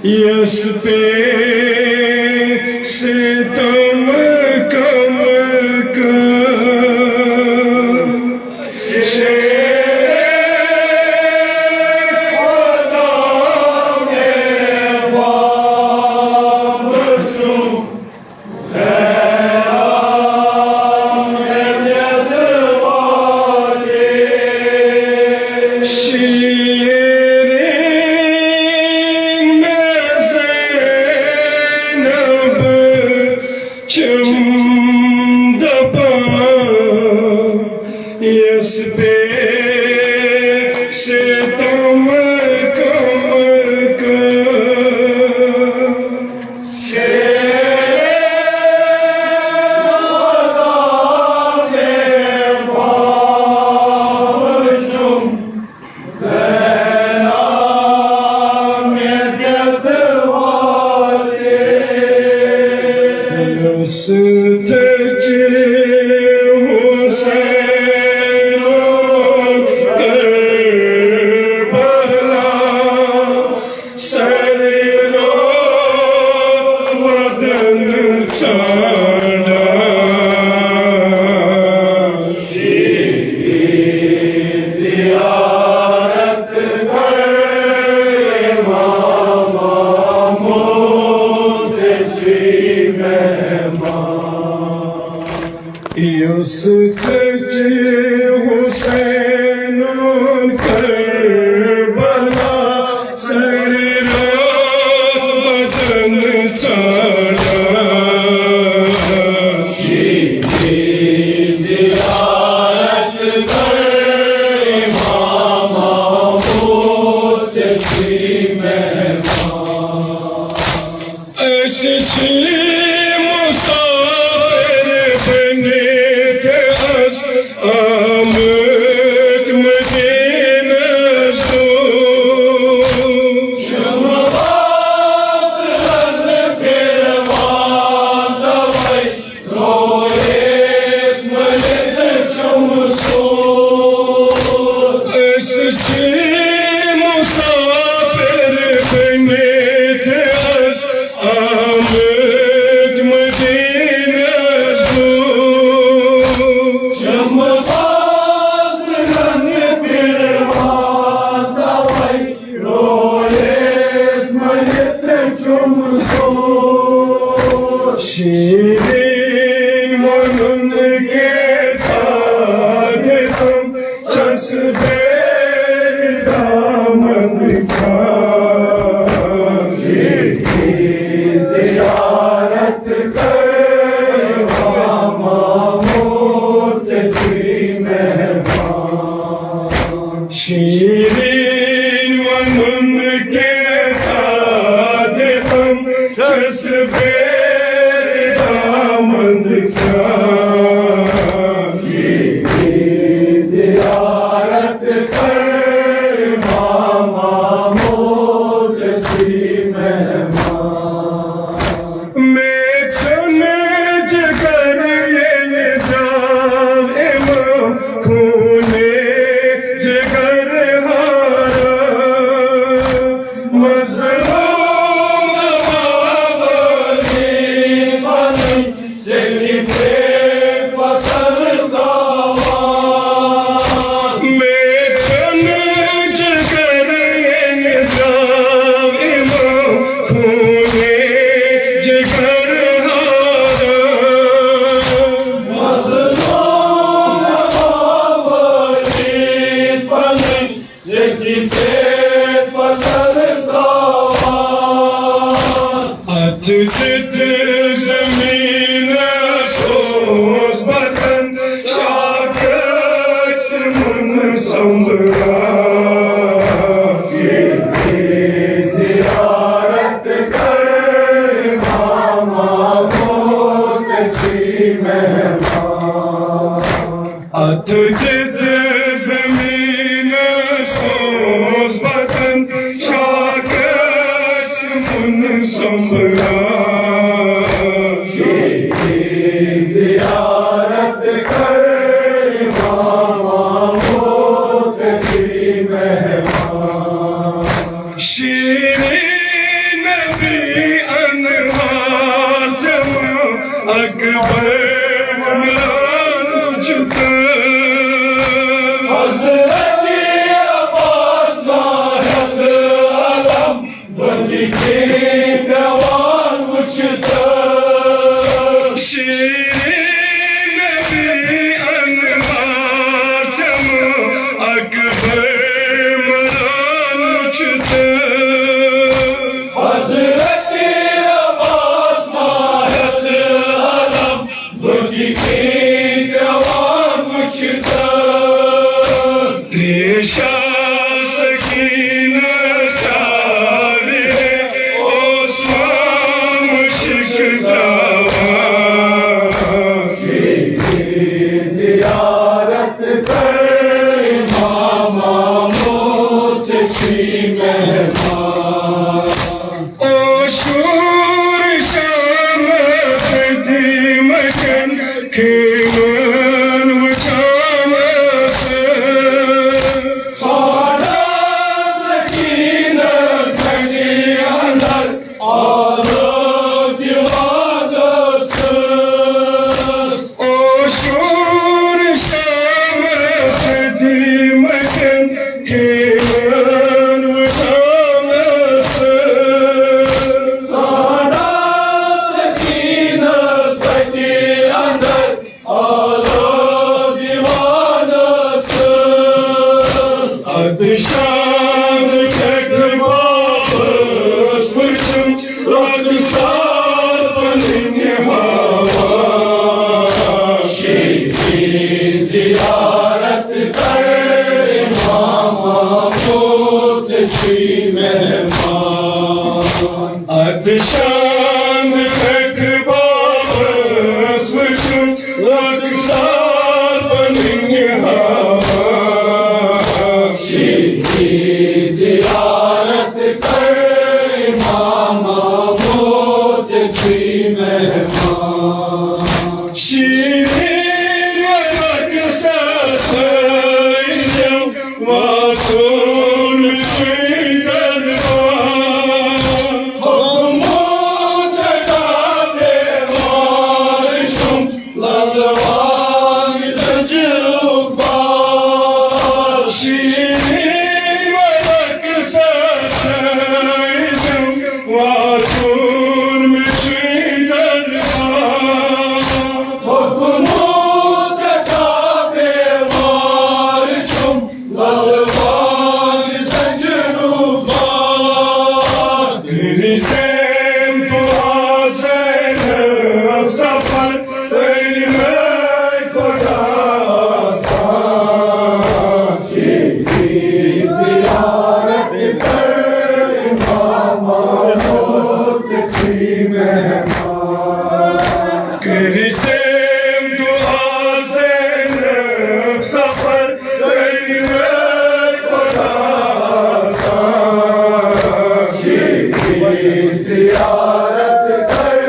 यस्ते से तुम कम का ziyaret कर इमाम से मेहमान शीरीन भी अनवार जमा अकबर मलान जुता हज़रत अब्बास नाहत अलम बंदी के गवान मुझता शीरीन भी अनवार जमा अकबर मलान मुझता हज़रत अब्बास नाहत अलम बंदी के गवान मुझता त्रिशा सकीना चाले ओस्मान मुश्किल ज़ियारत कर इमाम आमूद से थी मेहमान ओ शूर शाम दी मकन खेलन वचान से सारा सकीना सकी अंदर आलो दीवान से ओ शूर शाम दी मकन खेलन वचान से सारा सकीना सकी अंदर आलो दीवान से अदशान कट वापस मुझम रगसार बनिए हवा शीरीन ज़ियारत कर इमाम आमूद से थी मेहमान अदशान कट वापस मुझम रगसार बनिए हवा शीरीन ज़ियारत कर इमाम आमूद से थी मेहमान शीरीन वरक सफ़ैजम वातुन छुई दरबार हुक्मों छटा बेमार शुम ललवान ज़ंजीरुबार शीरीन वरक सफ़ैजम वातुन छुई दरबार हुक्मों छटा बेमार शुम ललवान ज़ंजीरुबार तेरी सेम तो आज़ैन अब सफर तेरी में खुदा आसान शीरीन ज़ियारत कर इमाम आमूद से थी मेहमान तेरी सेम तो आज़ैन अब सफर तेरी में खुदा आसान शीरीन ज़ियारत कर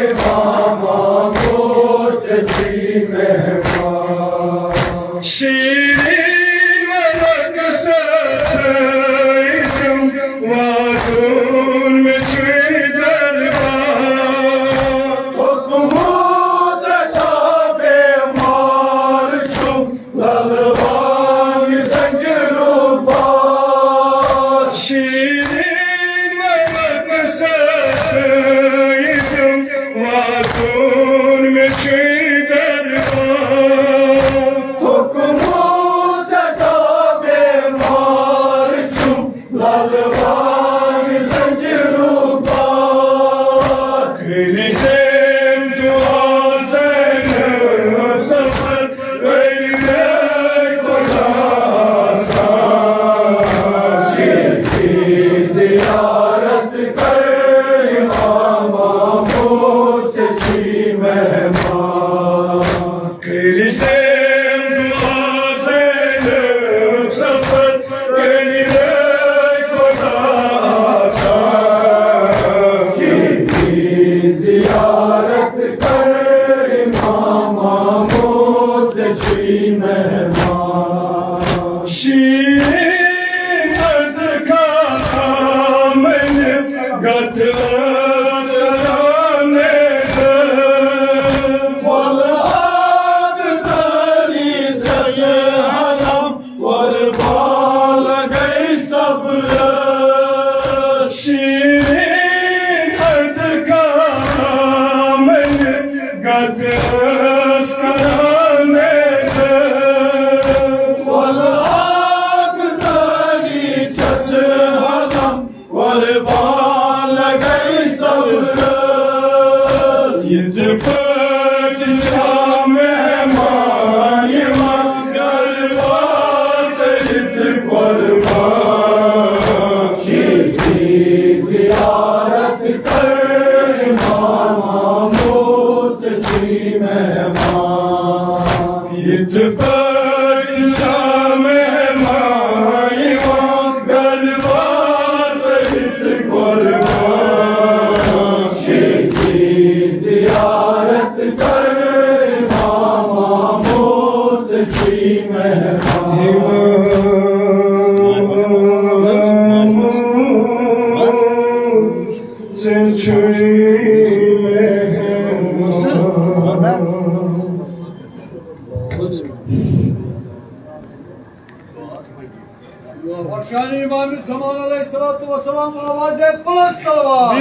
इमाम आमूद से थी मेहमान शीरीन वरक सफ़ैजम वातुन में छुई दरबार हुक्मों छटा बेमार शुम ललवान ज़ंजीरुबार शीरीन वरक सफ़ैजम वातुन में छुई दरबार हुक्मों छटा बेमार शुम ललवान ज़ंजीरुबार तेरी सेम दुआ ज़ैनब सफ़र तेरी में खुदा आसान शीरीन ज़ियारत कर इमाम आमूद से थी मेहमान तेरी सेम दुआ ज़ैनब सफ़र तेरी में खुदा गत सराने वलाद तारी जस हलम वर बाल गई सब शीरीन कद का मन गत सराने वलाद तारी जस हलम वर बाल गई सब ये जपट मेहमान गरबार तजित कुर्बान की जियारत कर इमाम अमूत जी मेहमान ये जपट मेहमान गरबार तजित कुर्बान जियारत कर इमाम अमूत जी और शान इमाम ज़मान अलैहिस्सलातु वस्सलाम आवाज़ 5 सलवात।